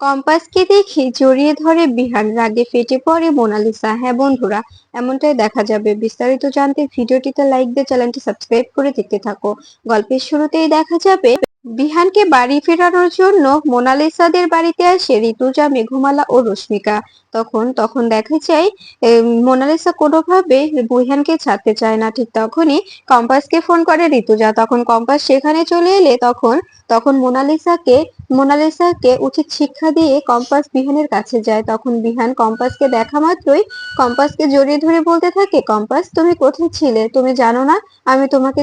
কম্পাসকে দেখে জড়িয়ে ধরে বিহান, রাগে ফেটে পড়ে মোনালিসা। হ্যাঁ বন্ধুরা, এমনটাই দেখা যাবে। বিস্তারিত জানতে ভিডিওটিতে লাইক দিয়ে চ্যানেলটি সাবস্ক্রাইব করে দেখতে থাকো। গল্পের শুরুতেই দেখা যাবে বিহানকে বাড়ি ফেরানোর জন্য মোনালিসাদের বাড়িতে আসে ঋতুজা, মেঘমালা ও রশ্মিকা। তখন তখন দেখা যায় মোনালিসা কোনোভাবে বিহানকে ছাড়তে চায় না। ঠিক তখনই কম্পাসকে ফোন করে ঋতুজা। তখন কম্পাস সেখানে চলে এলে তখন তখন মোনালিসাকে উচিত শিক্ষা দিয়ে কম্পাস বিহানের কাছে যায়। তখন বিহান কম্পাসকে দেখা মাত্রই কম্পাসকে জড়িয়ে ধরে বলতে থাকে, কম্পাস তুমি কোথায় ছিলে? তুমি জানো না আমি তোমাকে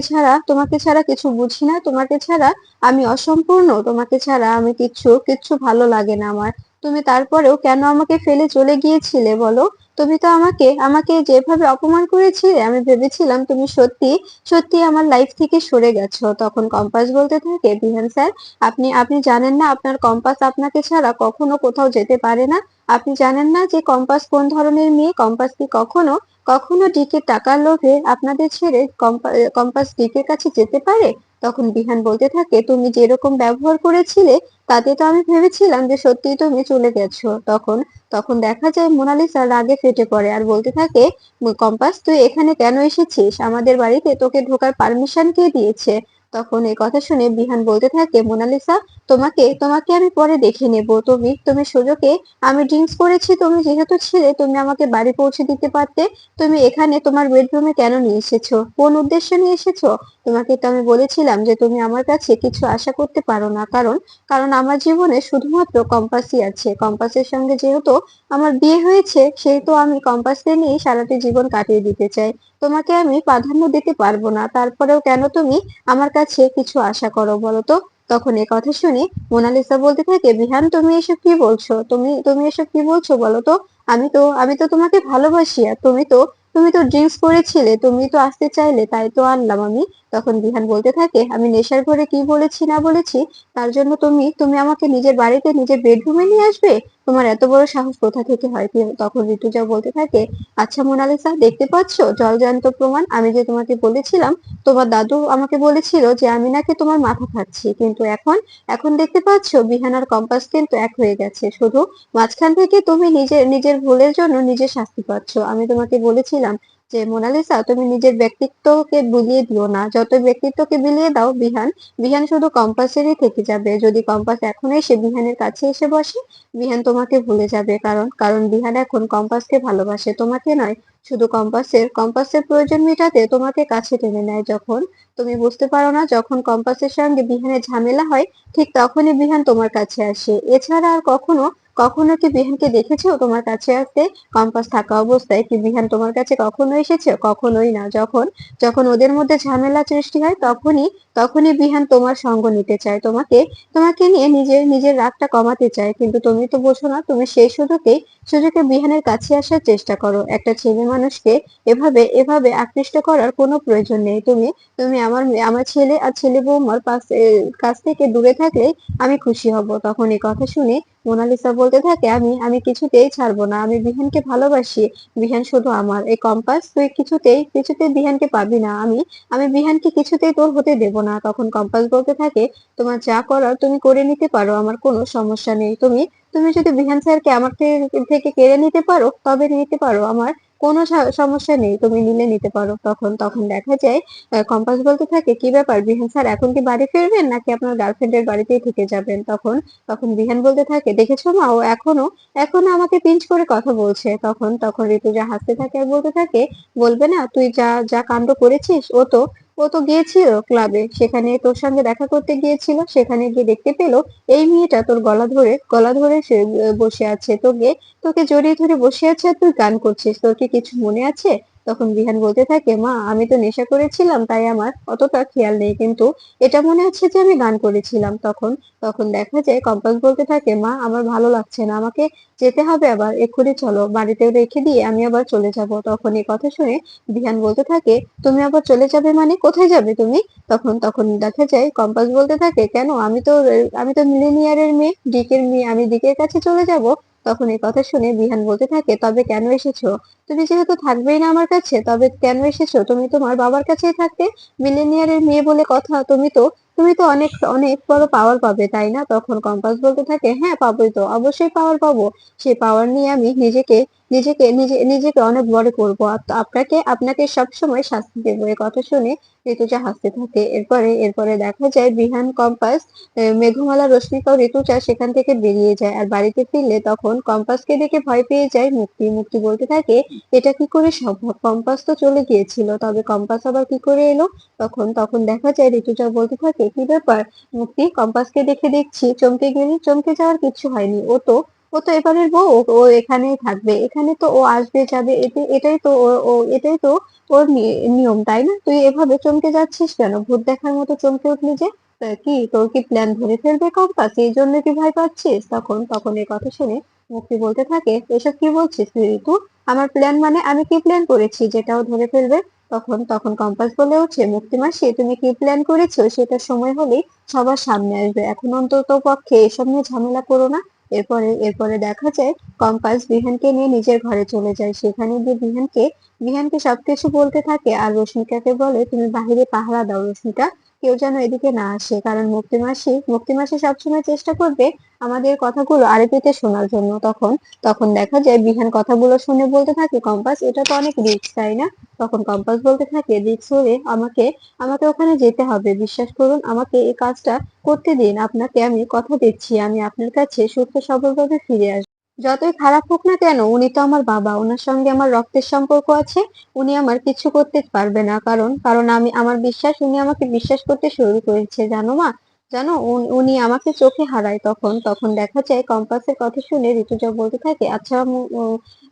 ছাড়া কিছু বুঝি না, তোমাকে ছাড়া আমি অসম্পূর্ণ, তোমাকে ছাড়া আমি কিচ্ছু কিচ্ছু ভালো লাগে না আমার। তুমি তারপরেও কেন আমাকে ফেলে চলে গিয়েছিলে বলো? তুমি তো আমাকে আমাকে যেভাবে অপমান করেছিলে আমি ভেবেছিলাম তুমি সত্যি সত্যি আমার লাইফ থেকে সরে গেছো। তখন কম্পাস বলতে থাকে, বিহান স্যার, আপনি আপনি জানেন না আপনার কম্পাস আপনাকে ছাড়া কখনো কোথাও যেতে পারে না? আপনি জানেন না যে কম্পাস কোন ধরনের মেয়ে? কম্পাস কি কখনো কখনো ডিকের টাকার লোভে আপনাদের ছেড়ে কম্পাস ডিকের কাছে যেতে পারে? তখন বিহান বলতে থাকে, তুমি যেরকম ব্যবহার করেছিলে তাতে তো আমি ভেবেছিলাম যে সত্যিই তুমি চলে গেছো। তখন তখন দেখা যায় মোনালিসা রাগে ফেটে পড়ে আর বলতে থাকে, কম্পাস তুই এখানে কেন এসেছিস? আমাদের বাড়িতে তোকে ঢোকার পারমিশন কে দিয়েছে? তখন এই কথা শুনে বিহান বলতে থাকে, মোনালিসা, তোমাকে তোমাকে আমি পরে দেখে নেব। তুমি তুমি সুযোগে আমি ড্রিঙ্কস করেছি, তুমি যেহেতু ছিলে তুমি আমাকে বাড়ি পৌঁছে দিতে পারতে। তুমি এখানে তোমার বেডরুমে কেন নিয়ে এসেছো? কোন উদ্দেশ্যে নিয়ে এসেছো? তোমাকে তো আমি বলেছিলাম যে তুমি আমার কাছে কিছু আশা করতে পারো না, কারণ কারণ আমার জীবনে শুধুমাত্র কম্পাসই আছে। কম্পাসের সঙ্গে যেহেতু আমার বিয়ে হয়েছে সেহেতু আমি কম্পাসকে নিয়ে সারাটি জীবন কাটিয়ে দিতে চাই। তোমাকে আমি প্রাধান্য দিতে পারবো না, তারপরেও কেন তুমি আমার কাছে কিছু আশা করো বলো তো? তখন এ কথা শুনে মোনালিসা বলতে থাকে, বিহান তুমি এসব কি বলছো? তুমি এসব কি বলছো বলো তো? আমি তো তোমাকে ভালোবাসি, আর তুমি তো ড্রিঙ্কস করেছিলে, তুমি তো আসতে চাইলে তাই তো আনলাম আমি। তখন বিহান বলতে থাকে, আমি নেশার ঘরে কি বলেছি না বলেছি তার জন্য তুমি তুমি আমাকে নিজের বাড়িতে নিজের বেডরুমে নিয়ে আসবে? তোমার এত বড় সাহস কোথা থেকে হয়? তখন ঋতুজা বলতে থাকে, আচ্ছা মোনালিসা, দেখতে পাচ্ছো জলজান্ত প্রমাণ। আমি যে তোমাকে বলেছিলাম, তোমার দাদু আমাকে বলেছিল যে আমি নাকি তোমার মাথা খাচ্ছি, কিন্তু এখন এখন দেখতে পাচ্ছো বিহান আর কম্পাস কিন্তু এক হয়ে গেছে। শুধু মাঝখান থেকে তুমি নিজের নিজের ভুলের জন্য নিজে শাস্তি পাচ্ছ। আমি তোমাকে বলেছিলাম যে মোনালিসা, তুমি নিজের ব্যক্তিত্বকে বিলিয়ে দিও না। যত ব্যক্তিত্বকে বিলিয়ে দাও বিহান বিহান শুধু কম্পাসেরই থেকে যাবে। যদি কম্পাস এখন এসে বিহানের কাছে এসে বসে, বিহান তোমাকে ভুলে যাবে, কারণ কারণ বিহান এখন কম্পাসকে ভালোবাসে, তোমাকে নয়। শুধু কম্পাসের প্রয়োজন মেটাতে তোমাকে কাছে টেনে নেয়। যখন তুমি বুঝতে পারো না, যখন কম্পাসের সঙ্গে বিহানের ঝামেলা হয়, ঠিক তখনই বিহান তোমার কাছে আসে। এছাড়া আর কখনো কখনো কি বিহানকে দেখেছো তোমার কাছে আসতে? কম্পাস থাকা অবস্থায় কি বিহান তোমার কাছে কখনো এসেছে? কখনোই না। যখন যখন ওদের মধ্যে ঝামেলা সৃষ্টি হয় তখনই তখনই বিহান তোমার সঙ্গ নিতে চায়, তোমাকে তোমাকে নিয়ে নিজের নিজের রাগটা কমাতে চায়। কিন্তু তুমি তো বোঝো না, তুমি সেই সুযোগে বিহানের কাছে আসার চেষ্টা করো। একটা ছেলে মানুষকে এভাবে এভাবে আকৃষ্ট করার কোনো প্রয়োজন নেই। তুমি তুমি আমার ছেলে আর ছেলে বৌমার কাছ থেকে দূরে থাকলেই আমি খুশি হব। তখন এই কথা শুনে মোনালিসা বলতে থাকে, আমি আমি কিছুতেই ছাড়বো না, আমি বিহানকে ভালোবাসি। বিহান শুধু আমার। এই কম্পাস তুই কিছুতেই কিছুতেই বিহানকে পাবি না। আমি আমি বিহানকে কিছুতেই তোর হতে দেব না। তখন কম্পাস বলতে থাকে, তোমার যা করার তুমি করে নিতে পারো, আমার কোনো সমস্যা নেই। তুমি তুমি যদি বিহান স্যারকে আমার থেকে কেড়ে নিতে পারো তবে নিতে পারো, আমার কোনো সমস্যা নেই, তুমি নিলে নিতে পারো। তখন তখন দেখা যায় কম্পাস বলতে থাকে, কি ব্যাপার বিহান স্যার, এখন কি বাড়ি ফিরবেন নাকি আপনার গার্লফ্রেন্ডের বাড়িতেই থেকে যাবেন? তখন তখন বিহান বলতে থাকে, দেখেছো মা, ও এখনো এখনো আমাকে পিঞ্চ করে কথা বলছে। তখন তখন ঋতুজা হাসতে থাকে আর বলতে থাকে, বলবে না, তুই যা যা কাণ্ড করেছিস। ও তো গিয়েছিল ক্লাবে, সেখানে তোর সঙ্গে দেখা করতে গিয়েছিল, সেখানে গিয়ে দেখতে পেলো এই মেয়েটা তোর গলা ধরে সে বসে আছে, তোকে তোকে জড়িয়ে ধরে বসে আছে আর তুই গান করছিস। তোর কি কিছু মনে আছে? তখন বিহান বলতে থাকে, মা আমি তো নেশা করেছিলাম তাই আমার অতটা খেয়াল নেই, কিন্তু এটা মনে আছে যে আমি গান করেছিলাম। তখন তখন দেখা যায় কম্পাস বলতে থাকে, মা আমার ভালো লাগছে না, আমাকে যেতে হবে, আবার এক্ষুনি চলো, বাড়িতে রেখে দিয়ে আমি আবার চলে যাব। তখন এই কথা শুনে বিহান বলতে থাকে, তুমি আবার চলে যাবে মানে? কোথায় যাবে তুমি? তখন তখন দেখা যায় কম্পাস বলতে থাকে, কেন, আমি তো মিলিনিয়ারের মেয়ে, ডিকের মেয়ে, আমি ডিকের কাছে চলে যাব? তখন এই কথা শুনে বিহান বলতে থাকে, তবে কেন এসেছো? তুমি যেহেতু থাকবেই না আমার কাছে, তবে কেন এসেছো? তুমি তোমার বাবার কাছেই থাকতে। মিলেনিয়ারের মেয়ে বলে কথা, তুমি তো অনেক অনেক বড় পাওয়ার পাবে তাই না? তখন কম্পাস বলতে থাকে, হ্যাঁ পাবোই তো, অবশ্যই পাওয়ার পাবো। সেই পাওয়ার নিয়ে আমি নিজেকে অনেক বড় করবো, আর তো আপনাকে আপনাকে সবসময় শাস্তি দেবো। এই কথা শুনে ঋতুজা হাসতে থাকে। এরপরে দেখা যায় বিহান, কম্পাস, মেঘমালা, রশ্মিকা ও ঋতুজা সেখান থেকে বেরিয়ে যায়। আর বাড়িতে ফিরলে তখন কম্পাসকে দেখে ভয় পেয়ে যায় মুক্তি। মুক্তি বলতে থাকে, এটা কি করে সম্ভব? কম্পাস তো চলে গিয়েছিল, তবে কম্পাস আবার কি করে এলো? তখন দেখা যায় ঋতুজা বলতে থাকে, কি ব্যাপার মুক্তি, কম্পাসকে দেখে দেখছি চমকে গেলি। চমকে যাওয়ার কিছু হয়নি, ও তো এবারের বউ, ও এখানেই থাকবে, এখানে তো ও আসবে যাবে, এটাই তো ওর নিয়ম তাই না? তুই এভাবে চমকে যাচ্ছিস কেন? ভূত দেখার মতো চমকে উঠলি যে? তা কি তোর কি প্ল্যান ধরে ফেলবে কম্পাস, এই জন্য কি ভয় পাচ্ছিস? তখন এই কথা শুনে মুক্তি বলতে থাকে, এসব কি বলছিস তুই ঋতু? আমার প্ল্যান মানে আমি কি প্ল্যান করেছি যেটাও ধরে ফেলবে? তখন কম্পাস বলে ওঠে, মুক্তি মাসি তুমি কি প্ল্যান করেছো সেটা সময় হলেই সবার সামনে আসবে, এখন অন্তত পক্ষে এসব নিয়ে ঝামেলা করো না। এরপরে দেখা যায় কম্পাস বিহানকে নিয়ে নিজের ঘরে চলে যায়। সেখানে গিয়ে বিহানকে সবকিছু বলতে থাকে, আর রশ্মিকাকে বলে, তুমি বাহিরে পাহারা দাও রশ্মিকা, কেউ যেন এদিকে না আসে, কারণ মুক্তি মাসি সবসময় চেষ্টা করবে আমাদের কথাগুলো আরবিতে শোনার জন্য। তখন দেখা যায় বিহান কথাগুলো শুনে বলতে থাকে, কম্পাস এটা তো অনেক রিস্ক তাই না? তখন কম্পাস বলতে থাকে, রিস্ক হলে আমাকে আমাকে ওখানে যেতে হবে, বিশ্বাস করুন, আমাকে এই কাজটা করতে দিন, আপনাকে আমি কথা দিচ্ছি আমি আপনার কাছে সুস্থ সবলভাবে ফিরে আসবো। যতই খারাপ হোক না কেন, উনি তো আমার বাবা, ওনার সঙ্গে আমার রক্তের সম্পর্ক আছে। উনি আমার কিছু করতে পারবে না, কারণ কারণ আমি আমার বিশ্বাস, উনি আমাকে বিশ্বাস করতে শুরু করেছে, জানো মা, জানো উনি আমাকে চোখে হারায়। তখন দেখা যায় কম্পাসের কথা শুনে ঋতুজা বলতে থাকে, আচ্ছা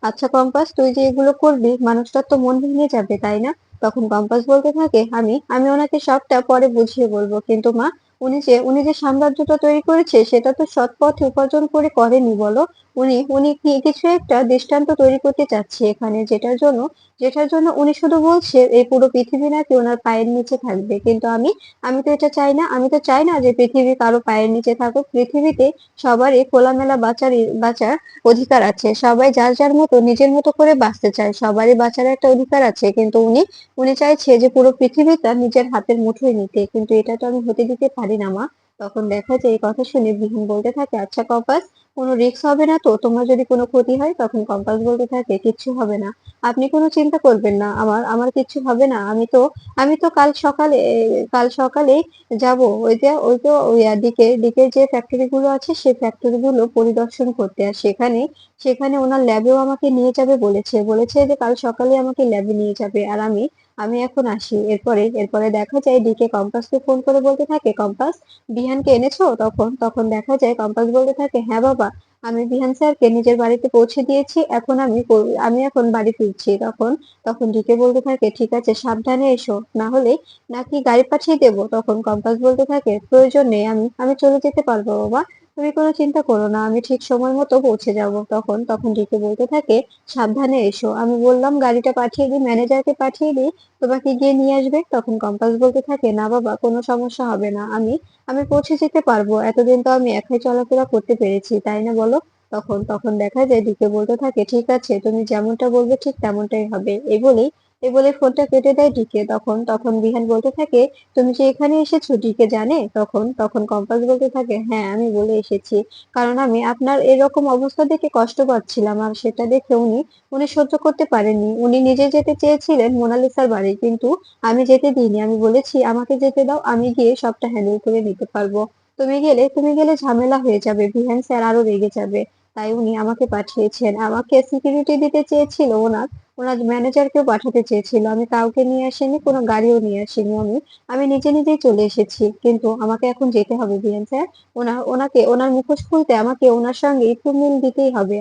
আচ্ছা কম্পাস, তুই যে এগুলো করবি মানুষটার তো মন ভেঙে যাবে তাই না? তখন কম্পাস বলতে থাকে, আমি ওনাকে সবটা পরে বুঝিয়ে বলবো, কিন্তু মা, উনি যে সাম্রাজ্যটা তৈরি করেছে সেটা তো সৎ পথে উপার্জন করে করেনি বলো। উনি কি কিছু একটা দৃষ্টান্ত তৈরি করতে চাচ্ছে এখানে, যেটার জন্য উনি শুধু বলছে এই পুরো পৃথিবী নাকি ওনার পায়ের নিচে থাকবে, কিন্তু আমি তো এটা চাই না। আমি তো চাই না যে পৃথিবী কারো পায়ের নিচে থাকুক। পৃথিবীতে সবারই খোলামেলা বাঁচার অধিকার আছে, সবাই যার যার মতো নিজের মতো করে বাঁচতে চায়, সবারই বাঁচার একটা অধিকার আছে, কিন্তু উনি চাইছে যে পুরো পৃথিবীটা নিজের হাতের মুঠোয় নিতে, কিন্তু এটা তো আমি হতে দিতে পারি না মা। তখন দেখা যায় এই কথা শুনে বিহান বলতে থাকে, আচ্ছা কম্পাস, কোনো রিস্ক হবে না তো তোমার যদি কোনো ক্ষতি হয়? তখন কম্পাস বলতে থাকে, কিচ্ছু হবে না, আপনি কোনো চিন্তা করবেন না, আমার আমার কিচ্ছু হবে না। আমি তো কাল সকালে যাব ওই দিকে যে ফ্যাক্টরি গুলো আছে সেই ফ্যাক্টরি গুলো পরিদর্শন করতে, আর সেখানে ওনার ল্যাবেও আমাকে নিয়ে যাবে বলেছে যে কাল সকালে আমাকে ল্যাবে নিয়ে যাবে, আর আমি এখন আসি। এরপরে দেখা যায় ডিকে কম্পাসকে ফোন করে বলতে থাকে, কম্পাস, বিহানকে এনেছো? তখন দেখা যায় কম্পাস বলতে থাকে, হ্যাঁ বাবা, আমি বিহান স্যারকে নিজের বাড়িতে পৌঁছে দিয়েছি, এখন আমি এখন বাড়ি ফিরছি। তখন ডিকে বলতে থাকে, ঠিক আছে সাবধানে এসো, না হলে নাকি গাড়ি পাঠিয়ে দেবো? তখন কম্পাস বলতে থাকে, প্রয়োজন নেই, আমি চলে যেতে পারবো বাবা, তুমি কোনো চিন্তা করো না, আমি ঠিক সময় মতো পৌঁছে যাব। তখন ডিকে বলতে থাকে, সাবধানে এসো, আমি বললাম গাড়িটা পাঠিয়ে দিই, ম্যানেজারকে পাঠিয়ে দিই, তোমাকে গিয়ে নিয়ে আসবে। তখন কম্পাস বলতে থাকে, না বাবা, কোনো সমস্যা হবে না, আমি পৌঁছে যেতে পারবো, এতদিন তো আমি একাই চলাফেরা করতে পেরেছি তাই না বলো? তখন দেখা যায় ডিকে বলতে থাকে, ঠিক আছে তুমি যেমনটা বলবে ঠিক তেমনটাই হবে। এই বলে ফোনটা কেটে দেয় ডিকে। তখন বিহান বলতে থাকে, তুমি যে এখানে এসেছো ডিকে জানে? তখন কম্পাস বলতে থাকে, হ্যাঁ আমি বলে এসেছি, কারণ আমি আপনার এরকম অবস্থা দেখে কষ্ট পাচ্ছিলাম, আর সেটা দেখে উনি সহ্য করতে পারেননি। উনি নিজে যেতে চেয়েছিলেন মোনালিসার বাড়ি, কিন্তু আমি যেতে দিইনি, আমি বলেছি আমাকে যেতে দাও, আমি গিয়ে সবটা হ্যান্ডেল করে নিতে পারবো। তুমি গেলে ঝামেলা হয়ে যাবে, বিহান স্যার আরো রেগে যাবে, তাই উনি আমাকে পাঠিয়েছেন। আমাকে সিকিউরিটি দিতে চেয়েছিল, ওনার ওনার ম্যানেজারকেও পাঠাতে চেয়েছিল, আমি কাউকে নিয়ে আসিনি, কোনো গাড়িও নিয়ে আসিনি, আমি নিজে নিজেই চলে এসেছি, কিন্তু আমাকে এখন যেতে হবে বিহান স্যার। ওনার মুখোশ খুলতে আমাকে ওনার সঙ্গে একটু মিল দিতেই হবে,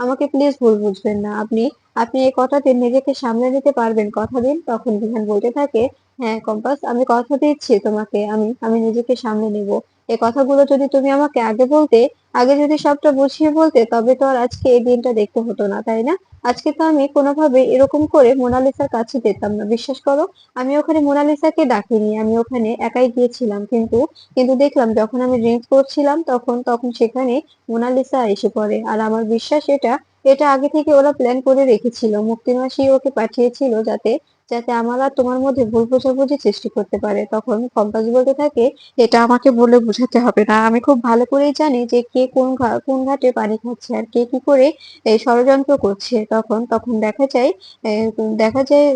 আমাকে প্লিজ ভুল বুঝবেন না, আপনি এই কথাতে নিজেকে সামলে নিতে পারবেন, কথা দিন। তখন বিহান বলতে থাকে, হ্যাঁ কম্পাস, আমি কথা দিচ্ছি তোমাকে, আমি নিজেকে সামলে নেব। এই কথাগুলো যদি তুমি আমাকে আগে যদি সবটা বুঝিয়ে বলতে, তবে তো আর আজকে এই দিনটা দেখতে হতো না তাই না? আজকে তো আমি কোনোভাবে এরকম করে মোনালিসার কাছে যেতাম না, বিশ্বাস করো। আমি ওখানে মোনালিসাকে ডাকিনি, আমি ওখানে একাই গিয়েছিলাম, কিন্তু দেখলাম যখন আমি ড্রিঙ্কস করছিলাম তখন সেখানে মোনালিসা এসে পড়ে, আর আমার বিশ্বাস এটা এটা আগে থেকে ওরা প্ল্যান করে রেখেছিল, মুক্তি মাসি ওকে পাঠিয়েছিল যাতে আমার আর তোমার মধ্যে ভুল বোঝাবুঝি সৃষ্টি করতে পারে। তখন কম্পাস বলতে থাকে, এটা আমাকে বলে বোঝাতে হবে না, আমি খুব ভালো করেই জানি যে কে কোন ঘাটে পানি খাচ্ছে আর কে কি করে এই ষড়যন্ত্র করছে। তখন তখন দেখা যায়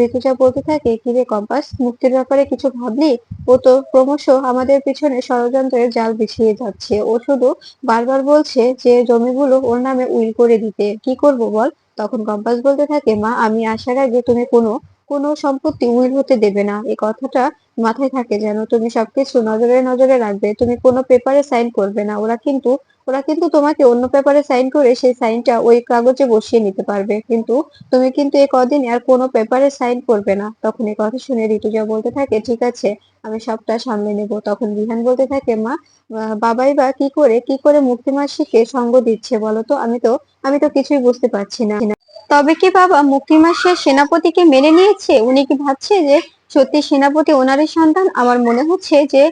ঋতুজা বলতে থাকে, কি রে কম্পাস, মুক্তির ব্যাপারে কিছু ভাবলি? ও তো ক্রমশ আমাদের পিছনে ষড়যন্ত্রের জাল বিছিয়ে যাচ্ছে। ও শুধু বারবার বলছে যে জমিগুলো ওর নামে উইল করে দিতে, কি করব বল? তখন কম্পাস বলতে থাকে, মা আমি আসার আগে তুমি কোনো সম্পত্তি উইল হতে দেবে না, এই কথাটা মাথায় থাকে যেন। তুমি সবকিছু নজরে নজরে রাখবে, তুমি কোনো পেপারে সাইন করবে না। ওরা কিন্তু তোমাকে অন্য পেপারে সাইন করে সেই সাইনটা ওই কাগজে বসিয়ে নিতে পারবে, কিন্তু তুমি কিন্তু এই কদিন আর কোনো পেপারে সাইন করবে না। তখন এই কথা শুনে ঋতুজা বলতে থাকে, ঠিক আছে, আমি সবটা সামলে নেব। তখন বিহান বলতে থাকে, মা বাবাই বা কি করে মুক্তি মাসিকে সঙ্গ দিচ্ছে বলো তো? আমি তো কিছুই বুঝতে পারছি না। তবে কি বাবা মুক্তি মাসির সেনাপতিকে মেনে নিয়েছে? উনি কি ভাবছে যে সত্যি সেনাপতি ওনারই সন্তান? আমার মনে হচ্ছে যে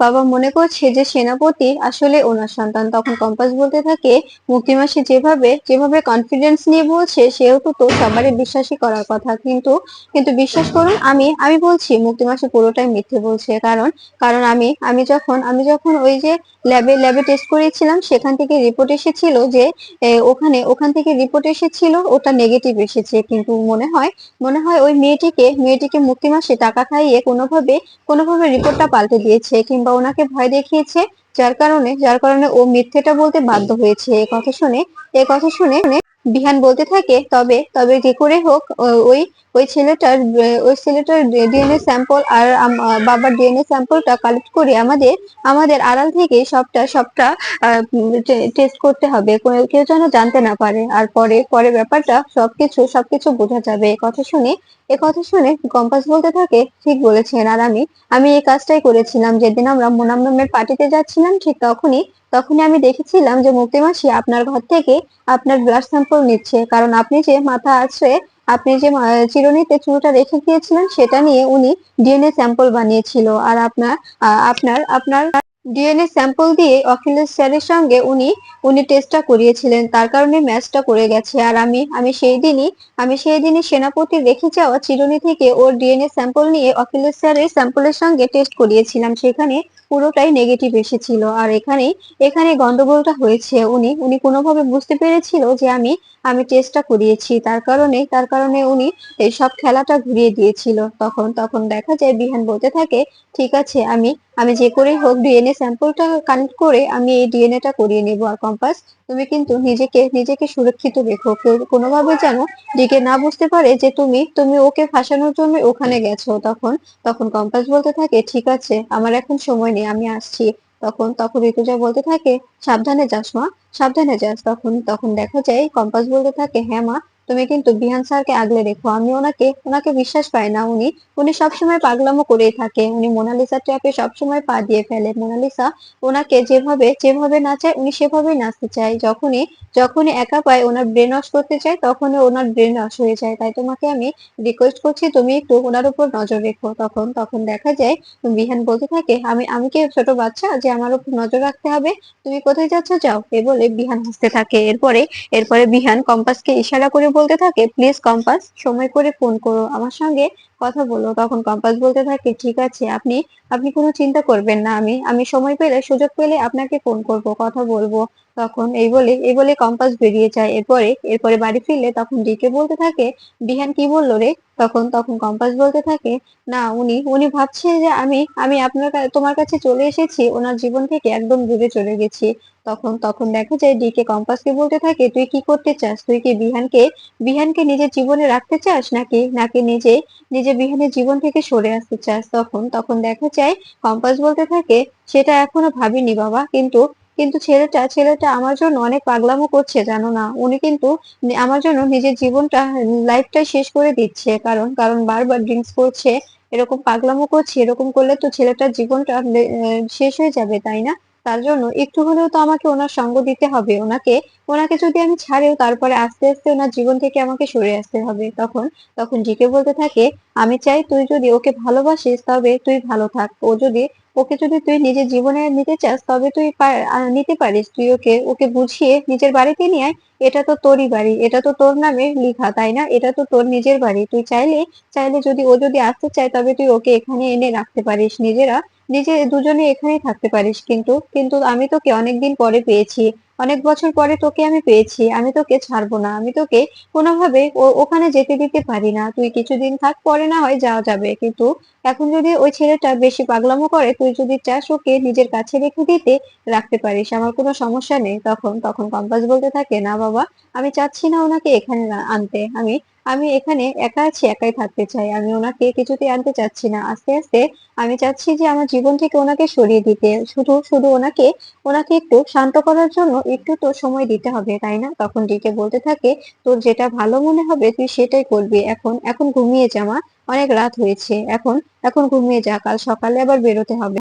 বাবা মনে করছে যে সেনাপতি আসলে ওনার সন্তান। তখন কম্পাস বলতে থাকে, মুক্তি মাসি যেভাবে যেভাবে কনফিডেন্স নিয়ে বলছে, সেহেতু তো সবারই বিশ্বাসই করার কথা। কিন্তু বিশ্বাস করুন, আমি বলছি মুক্তি মাসি পুরোটাই মিথ্যে বলছে। কারণ কারণ আমি যখন ওই যে ল্যাবে টেস্ট করেছিলাম, সেখান থেকে রিপোর্ট এসেছিল যে ওখান থেকে রিপোর্ট এসেছিল, ওটা নেগেটিভ এসেছে। কিন্তু মনে হয় ওই মেয়েটিকে মুক্তি মাসি টাকা খাইয়ে কোনোভাবে রিপোর্টটা পাল্টে দিয়েছে, কিংবা ওনাকে ভয় দেখিয়েছে, যার কারণে ও মিথ্যেটা বলতে বাধ্য হয়েছে। এ কথা শুনে বিহান বলতে থাকে, তবে তবে যে করে হোক ওই ওই ছেলেটার ডিএনএ স্যাম্পল আর বাবার ডিএনএ স্যাম্পলটা কালেক্ট করে আমাদের আড়াল থেকে সবটা টেস্ট করতে হবে, কেউ যেন জানতে না পারে। আর পরে পরে ব্যাপারটা সবকিছু বোঝা যাবে। এ কথা শুনে কম্পাস বলতে থাকে, ঠিক বলেছেন। আর আমি এই কাজটাই করেছিলাম। যেদিন আমরা মোনাম ম্যামের পার্টিতে যাচ্ছিলাম, ঠিক তখনই আমি দেখেছিলাম যে মুক্তি মাসি আপনার ঘর থেকে আপনার ব্লাড স্যাম্পল নিচ্ছে। কারণ আপনি যে চিরুনিতে চুলটা রেখে গিয়েছিলেন, সেটা নিয়ে উনি ডিএনএ স্যাম্পল বানিয়েছিল। আর আপনার ডিএনএ স্যাম্পল দিয়ে অখিলেশ স্যারের সঙ্গে উনি টেস্টটা করিয়েছিলেন, তার কারণে ম্যাচটা করে গেছে। আর আমি সেই দিনই সেনাপতি রেখে যাওয়া চিরুনি থেকে ওর ডিএনএ স্যাম্পল নিয়ে অখিলেশ স্যারের স্যাম্পলের সঙ্গে টেস্ট করিয়েছিলাম, সেখানে পুরোটাই নেগেটিভ এসেছিল। আর এখানে গন্ডগোলটা হয়েছে। উনি কোনোভাবে বুঝতে পেরেছিল যে আমি টেস্টটা করিয়েছি, তার কারণে উনি এই সব খেলাটা ঘুরিয়ে দিয়েছিল। তখন দেখা যায় বিহান বলতে থাকে, ঠিক আছে, আমি যে করেই হোক ডিএনএ স্যাম্পলটা কালেক্ট করে আমি এই ডিএনএটা করিয়ে নেব। আর কম্পাস, তুমি কিন্তু নিজেকে সুরক্ষিত রেখো, কেউ কোনোভাবে যেন দিকে না বুঝতে পারে যে তুমি ওকে ফাঁসানোর জন্য ওখানে গেছো। তখন কম্পাস বলতে থাকে, ঠিক আছে, আমার এখন সময় নেই, আমি আসছি। তখন ঋতুজা বলতে থাকে, সাবধানে যাস মা, সাবধানে যাস। তখন দেখা যায় কম্পাস বলতে থাকে, হ্যাঁ মা, তুমি কিন্তু বিহান স্যারকে আগলে রেখো। আমি ওনাকে বিশ্বাস পাই না। উনি সবসময় পাগলামো করেই থাকে। উনি মোনালিসা ট্র্যাপে সবসময় পা দিয়ে ফেলে। মোনালিসা ওনাকে যেভাবে যেভাবে নাচায়, উনি সেভাবেই নাচতে চায়। যখনই একা পায়, ওনার ব্রেন ওয়াশ করতে চায়, তখনই ওনার ব্রেন ওয়াশ হয়ে যায়। তাই তোমাকে আমি রিকোয়েস্ট করছি, তুমি একটু ওনার উপর নজর রেখো। তখন দেখা যায় বিহান বলতে থাকে, আমি কি ছোট বাচ্চা যে আমার উপর নজর রাখতে হবে? তুমি কোথায় যাচ্ছ, যাও। এ বলে বিহান হাসতে থাকে। এরপরে বিহান কম্পাসকে ইশারা করে বলতে থাকে, প্লিজ কম্পাস, সময় করে ফোন করো, আমার সঙ্গে কথা বলো। তখন কম্পাস বলতে থাকে, ঠিক আছে, আপনি কোনো চিন্তা করবেন না, আমি সময় পেলে সুযোগ পেলে আপনাকে ফোন করব, কথা বলবো। তখন এই বলে কম্পাস বেরিয়ে যায়। এরপরে বাড়ি ফিরলে তখন ডিকে বলতে থাকে, বিহান কি বললো রে? তখন কম্পাস বলতে থাকে, না, উনি ভাবছে যে আমি তোমার কাছে চলে এসেছি, ওনার জীবন থেকে একদম দূরে চলে গেছি। তখন দেখা যায় ডিকে কম্পাসকে বলতে থাকে, তুই কি করতে চাস? তুই কি বিহানকে নিজের জীবনে রাখতে চাস, নাকি নিজে বিহানের জীবন থেকে সরে আসতে চাস? তখন দেখা যায় কম্পাস বলতে থাকে, সেটা এখনো ভাবিনি বাবা, কিন্তু ছেলেটা আমার জন্য অনেক পাগলামো করছে, জানো না? উনি কিন্তু আমার জন্য নিজের লাইফটা শেষ করে দিচ্ছে। কারণ বারবার ড্রিঙ্কস করছে, এরকম পাগলামো করছে। এরকম করলে তো ছেলেটার জীবনটা শেষ হয়ে যাবে, তাই না? তার জন্য একটু হলেও তো আমাকে ওনার সঙ্গ দিতে হবে। ওনাকে যদি আমি ছাড়িও, তারপরে আস্তে আস্তে ওনার জীবন থেকে আমাকে সরে আসতে হবে। তখন জিকে বলতে থাকে, আমি চাই তুই যদি ওকে ভালোবাসিস, তবে তুই ভালো থাক। ওকে যদি তুই নিজের জীবনে নিতে চাস তবে তুই নিতে পারিস, তুই ওকে ওকে বুঝিয়ে নিজের বাড়িতে নিয়ে আয়। এটা তো তোরই বাড়ি, এটা তো তোর নামে লিখা, তাই না? এটা তো তোর নিজের বাড়ি। তুই চাইলে চাইলে যদি ও যদি আসতে চায় তবে তুই ওকে এখানে এনে রাখতে পারিস, নিজে দুজনে এখানেই থাকতে পারিস। কিন্তু কিন্তু আমি তোকে অনেকদিন পরে পেয়েছি, অনেক বছর পরে তোকে আমি পেয়েছি, আমি তোকে ছাড়বো না, আমি তোকে কোনোভাবে ওখানে যেতে দিতে পারি না। তুই কিছুদিন থাক, পরে না হয় যাওয়া যাবে, কিন্তু এখন যদি ওই ছেলেটা বেশি পাগলামো করে, তুই যদি চাস ওকে নিজের কাছে রেখে দিতে, রাখতে পারিস, আমার কোনো সমস্যা নেই। তখন তখন কম্পাস বলতে থাকে, না বাবা, আমি চাচ্ছি না ওনাকে এখানে আনতে। আমি আমি এখানে একা আছি, একাই থাকতে চাই, আমি ওনাকে কিছুতেই আনতে চাচ্ছি না। আস্তে আস্তে আমি চাচ্ছি যে আমার জীবন থেকে ওনাকে সরিয়ে দিতে, শুধু শুধু ওনাকে ওনাকে একটু শান্ত করার জন্য একটু তো সময় দিতে হবে, তাই না? তখন ডিকে বলতে থাকে, তোর যেটা ভালো মনে হবে তুই সেটাই করবি। এখন এখন ঘুমিয়ে যা মা, অনেক রাত হয়েছে, এখন এখন ঘুমিয়ে যা, কাল সকালে আবার বেরোতে হবে।